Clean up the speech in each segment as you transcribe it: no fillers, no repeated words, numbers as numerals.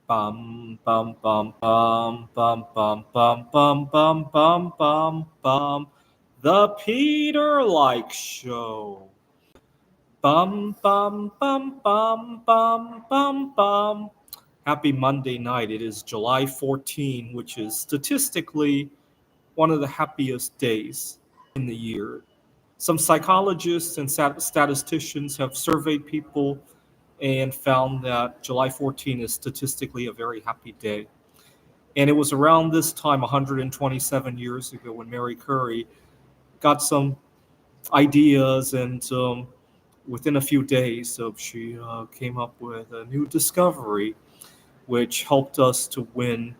Bum bum bum bum bum bum bum bum bum bum bum bum. The Peter Like Show. Bum bum bum bum bum bum bum. Happy Monday night. It is July 14, which is statistically one of the happiest days in the year. Some psychologists and statisticians have surveyed people and found that July 14 is statistically a very happy day. And it was around this time, 127 years ago, when Mary Curie got some ideas, and within a few days, she came up with a new discovery, which helped us to win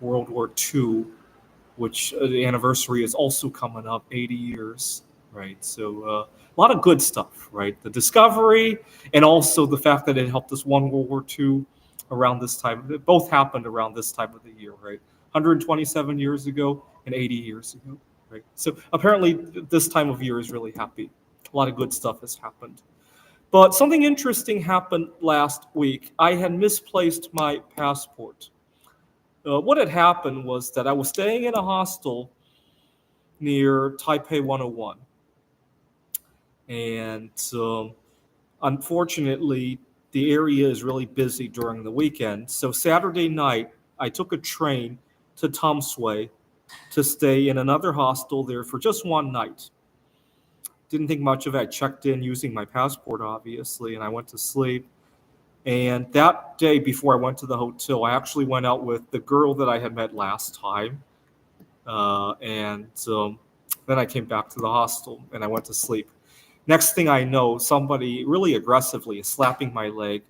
World War II, which the anniversary is also coming up, 80 years, right? So a lot of good stuff, right? The discovery and also the fact that it helped us win World War II around this time. It both happened around this time of the year, right? 127 years ago and 80 years ago, right? So apparently this time of year is really happy. A lot of good stuff has happened. But something interesting happened last week. I had misplaced my passport. What had happened was that I was staying in a hostel near Taipei 101. And unfortunately, the area is really busy during the weekend. So Saturday night, I took a train to Tomsway to stay in another hostel there for just one night. Didn't think much of it. I checked in using my passport, obviously, and I went to sleep. And that day before I went to the hotel, I actually went out with the girl that I had met last time. And then I came back to the hostel and I went to sleep. Next thing I know, somebody really aggressively is slapping my leg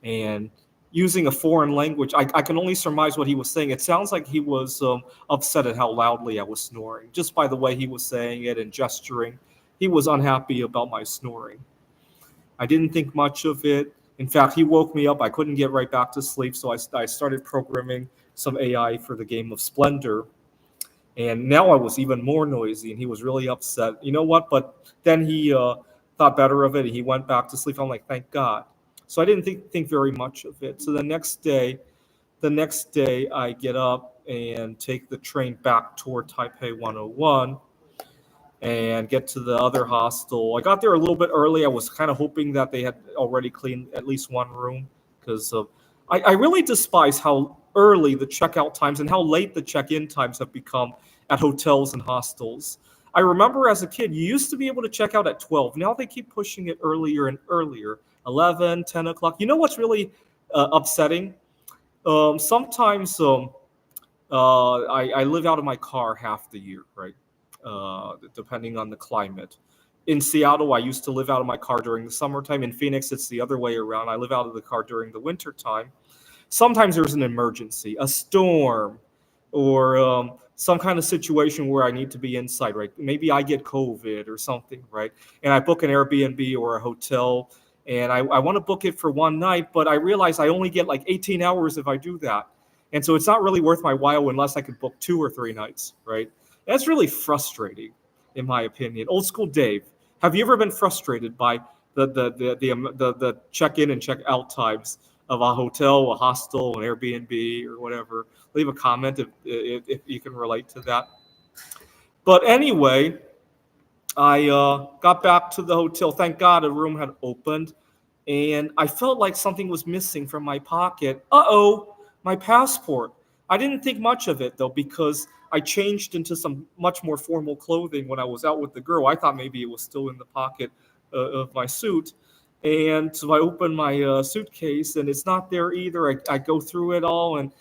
and using a foreign language. I can only surmise what he was saying. It sounds like he was upset at how loudly I was snoring. Just by the way he was saying it and gesturing, he was unhappy about my snoring. I didn't think much of it. In fact, he woke me up. I couldn't get right back to sleep, so I started programming some AI for the game of Splendor. And now I was even more noisy, and he was really upset. You know what? But then he thought better of it, and he went back to sleep. I'm like, thank God. So I didn't think very much of it. So the next day, I get up and take the train back toward Taipei 101 and get to the other hostel. I got there a little bit early. I was kind of hoping that they had already cleaned at least one room because I really despise how early the checkout times and how late the check-in times have become at hotels and hostels. I remember as a kid, you used to be able to check out at 12. Now they keep pushing it earlier and earlier, 11, 10 o'clock. You know what's really upsetting? Sometimes I live out of my car half the year, right? Depending on the climate. In Seattle, I used to live out of my car during the summertime. In Phoenix, it's the other way around. I live out of the car during the winter time. Sometimes there's an emergency, a storm, or some kind of situation where I need to be inside, right? Maybe I get COVID or something, right? And I book an Airbnb or a hotel, and I want to book it for one night, but I realize I only get like 18 hours if I do that. And so it's not really worth my while unless I could book 2 or 3 nights, right? That's really frustrating, in my opinion. Old school Dave, have you ever been frustrated by the check in and check out times of a hotel, a hostel, an Airbnb, or whatever? Leave a comment if you can relate to that. But anyway, I got back to the hotel. Thank God a room had opened, and I felt like something was missing from my pocket. Uh-oh, my passport. I didn't think much of it though because I changed into some much more formal clothing when I was out with the girl. I thought maybe it was still in the pocket of my suit. And so I opened my suitcase and it's not there either. I go through it all and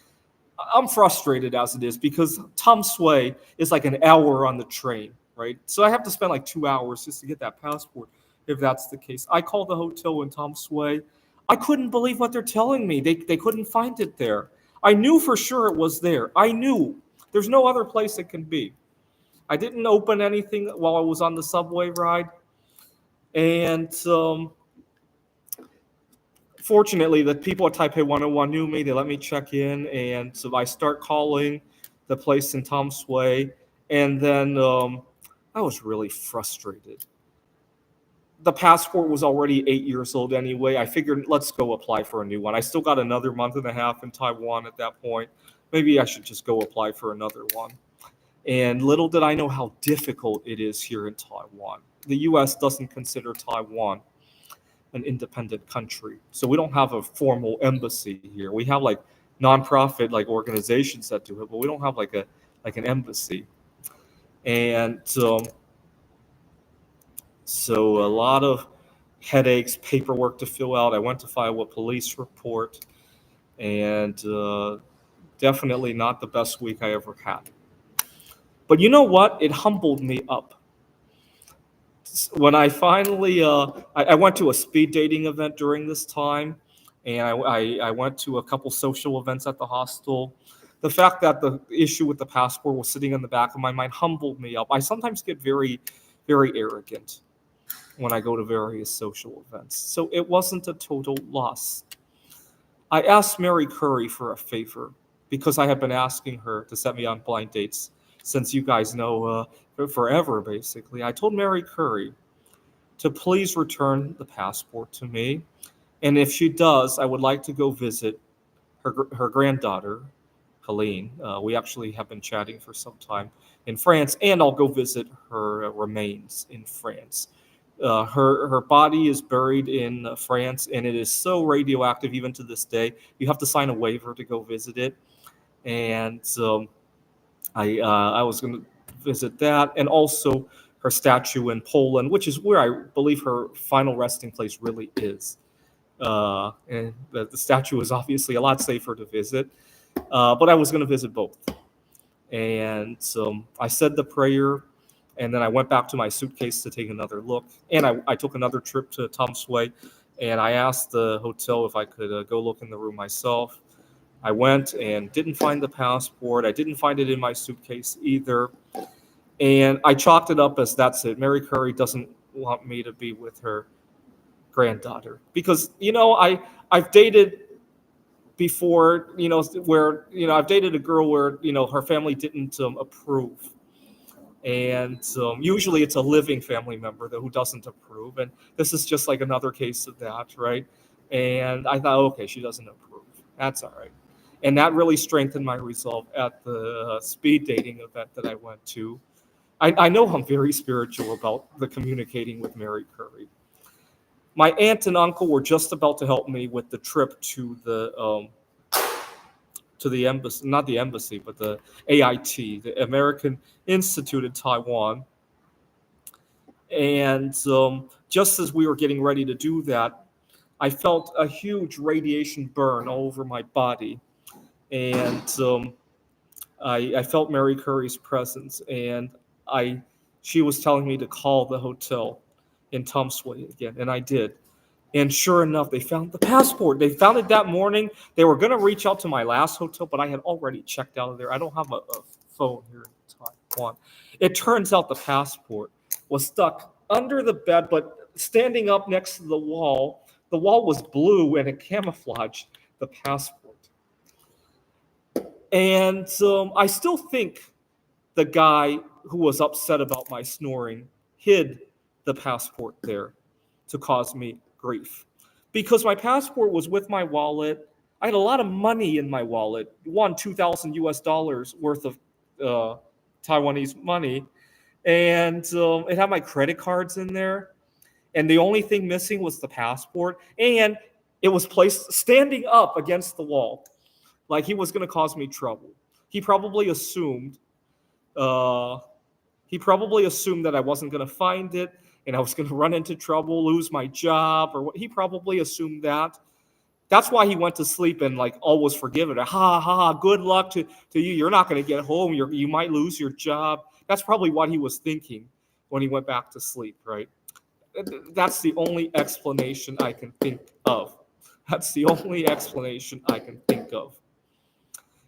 I'm frustrated as it is because Tom Sway is like an hour on the train, right? So I have to spend like 2 hours just to get that passport if that's the case. I called the hotel in Tom Sway. I couldn't believe what they're telling me. They couldn't find it there. I knew for sure it was there. I knew. There's no other place it can be. I didn't open anything while I was on the subway ride. And fortunately, the people at Taipei 101 knew me. They let me check in. And so I start calling the place in Tom's Way. And then I was really frustrated. the passport was already 8 years old anyway. I figured let's go apply for a new one. I still got another month and a half in Taiwan at that point. Maybe I should just go apply for another one. And little did I know how difficult it is here in Taiwan. The US doesn't consider Taiwan an independent country. So we don't have a formal embassy here. We have like nonprofit like organizations that do it, but we don't have like an embassy. And so a lot of headaches, paperwork to fill out. I went to file a police report, and definitely not the best week I ever had. But you know what? It humbled me up. When I finally, I went to a speed dating event during this time, and I went to a couple social events at the hostel. The fact that the issue with the passport was sitting in the back of my mind humbled me up. I sometimes get very, very arrogant when I go to various social events. So it wasn't a total loss. I asked Mary Curry for a favor because I had been asking her to set me on blind dates since you guys know forever, basically. I told Mary Curry to please return the passport to me. And if she does, I would like to go visit her granddaughter, Helene. We actually have been chatting for some time in France, and I'll go visit her remains in France. Her body is buried in France, and it is so radioactive even to this day. You have to sign a waiver to go visit it, and I was going to visit that, and also her statue in Poland, which is where I believe her final resting place really is. And the statue is obviously a lot safer to visit, but I was going to visit both. And I said the prayer, and then I went back to my suitcase to take another look. And I took another trip to Tom's Way, and I asked the hotel if I could go look in the room myself. I went and didn't find the passport. I didn't find it in my suitcase either. And I chalked it up as that's it. Mary Curry doesn't want me to be with her granddaughter. Because, I've dated before, where, I've dated a girl where, her family didn't approve. And usually it's a living family member who doesn't approve. And this is just like another case of that, right? And I thought, okay, she doesn't approve. That's all right. And that really strengthened my resolve at the speed dating event that I went to. I know I'm very spiritual about the communicating with Mary Curry. My aunt and uncle were just about to help me with the trip to the embassy, not the embassy, but the AIT, the American Institute in Taiwan. And just as we were getting ready to do that, I felt a huge radiation burn all over my body. And I felt Mary Curry's presence, and she was telling me to call the hotel in Tom's Way again, and I did. And sure enough, they found the passport. They found it that morning. They were going to reach out to my last hotel, but I had already checked out of there. I don't have a phone here in Taiwan. It turns out the passport was stuck under the bed, but standing up next to the wall. The wall was blue, and it camouflaged the passport. And I still think the guy who was upset about my snoring hid the passport there to cause me grief. Because my passport was with my wallet. I had a lot of money in my wallet, 2,000 US dollars worth of Taiwanese money. And it had my credit cards in there. And the only thing missing was the passport. And it was placed standing up against the wall, like he was going to cause me trouble. He probably assumed uh, that I wasn't going to find it and I was going to run into trouble, lose my job, or what. He probably assumed that. That's why he went to sleep and like all was forgiven. Ha ha ha! Good luck to you. You're not going to get home. You might lose your job. That's probably what he was thinking when he went back to sleep, right? That's the only explanation I can think of. That's the only explanation I can think of.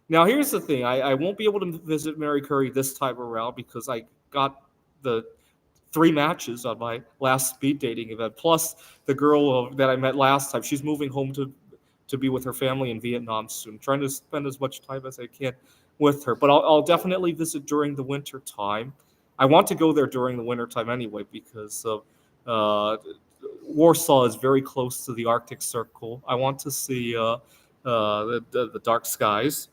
Now, here's the thing. I won't be able to visit Mary Curry this time around because I got the 3 matches on my last speed dating event. Plus, the girl that I met last time, she's moving home to be with her family in Vietnam soon. I'm trying to spend as much time as I can with her. But I'll definitely visit during the winter time. I want to go there during the winter time anyway because Warsaw is very close to the Arctic Circle. I want to see the dark skies,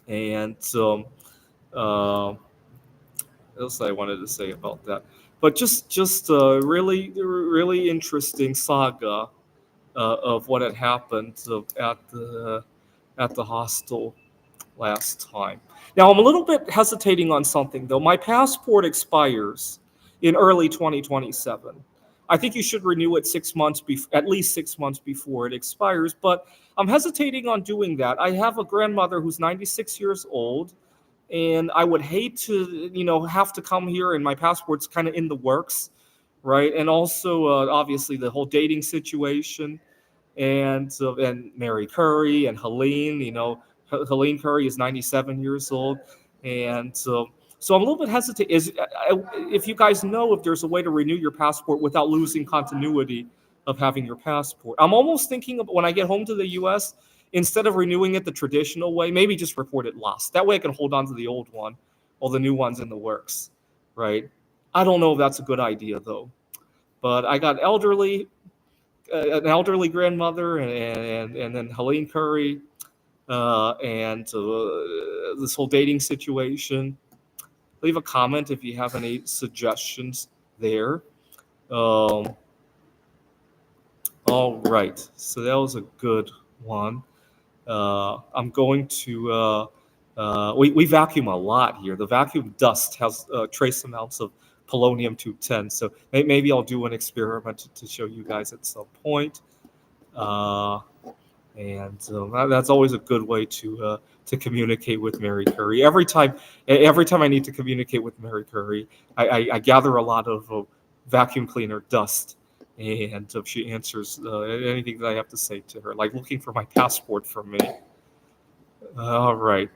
and what else I wanted to say about that. But just really interesting saga of what had happened at the hostel last time. Now, I'm a little bit hesitating on something, though. My passport expires in early 2027. I think you should renew it 6 months, at least 6 months before it expires, but I'm hesitating on doing that. I have a grandmother who's 96 years old, and I would hate to, have to come here and my passport's kind of in the works, right? And also, obviously, the whole dating situation and Mary Curry and Helene. Helene Curry is 97 years old, and so I'm a little bit hesitant. If you guys know if there's a way to renew your passport without losing continuity of having your passport, I'm almost thinking of when I get home to the U.S. instead of renewing it the traditional way, maybe just report it lost. That way I can hold on to the old one while the new one's in the works, right? I don't know if that's a good idea though, but I got an elderly grandmother, and then Helene Curry, and this whole dating situation. Leave a comment if you have any suggestions there. Um, all right, so that was a good one. I'm going to. We vacuum a lot here. The vacuum dust has trace amounts of polonium-210, so maybe I'll do an experiment to show you guys at some point. And that's always a good way to communicate with Mary Curry. Every time I need to communicate with Mary Curry, I gather a lot of vacuum cleaner dust, and she answers anything that I have to say to her, like looking for my passport for me. All right.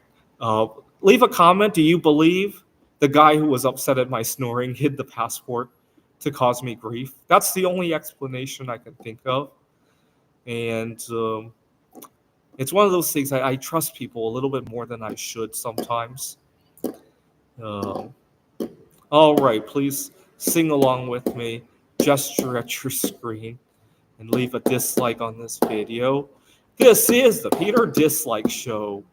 Leave a comment. Do you believe the guy who was upset at my snoring hid the passport to cause me grief? That's the only explanation I can think of. And it's one of those things I trust people a little bit more than I should sometimes. All right, please sing along with me, gesture at your screen, and leave a dislike on this video. This is the Peter Dislike Show.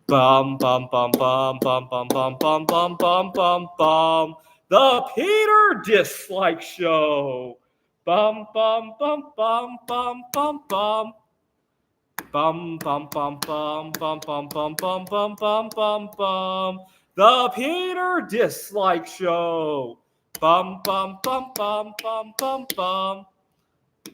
Bum bum bum bum bum bum bum bum bum bum bum bum. The Peter Dislike Show. Bum bum bum bum bum bum bum. Bum bum bum bum bum bum bum bum bum bum bum bum. The Peter Dislike Show. Bum bum bum bum bum bum bum.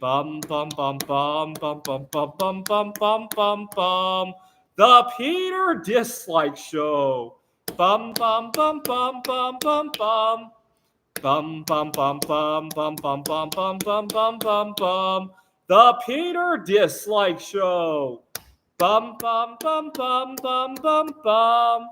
Bum bum bum bum bum bum bum bum bum bum bum bum. The Peter Dislike Show. Bum bum bum bum bum bum bum. Bum bum bum bum bum bum bum bum bum bum bum bum. The Peter Dislike Show. Bum bum bum bum bum bum bum.